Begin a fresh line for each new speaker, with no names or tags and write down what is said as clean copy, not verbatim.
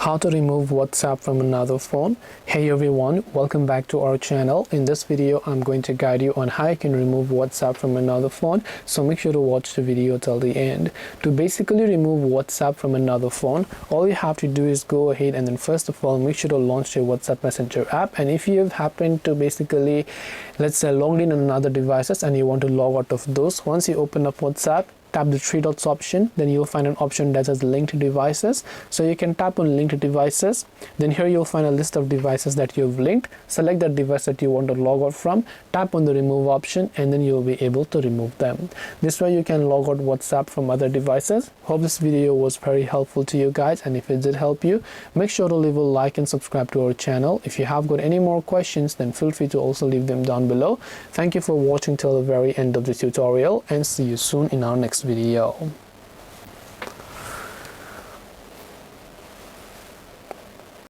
How to remove WhatsApp from another phone. Hey everyone, welcome back to our channel. In this video I'm going to guide you on how you can remove WhatsApp from another phone, so make sure to watch the video till the end. To basically remove WhatsApp from another phone, all you have to do is go ahead and then first of all make sure to launch your WhatsApp Messenger app. And if you have happened to basically, let's say, logged in on another devices and you want to log out of those, once you open up WhatsApp, tap the three dots option, then you'll find an option that says linked devices. So you can tap on linked devices, then here you'll find a list of devices that you've linked. Select that device that you want to log out from, tap on the remove option, and then you'll be able to remove them. This way you can log out WhatsApp from other devices. Hope this video was very helpful to you guys, and if it did help you, make sure to leave a like and subscribe to our channel. If you have got any more questions, then feel free to also leave them down below. Thank you for watching till the very end of the tutorial, and see you soon in our next video.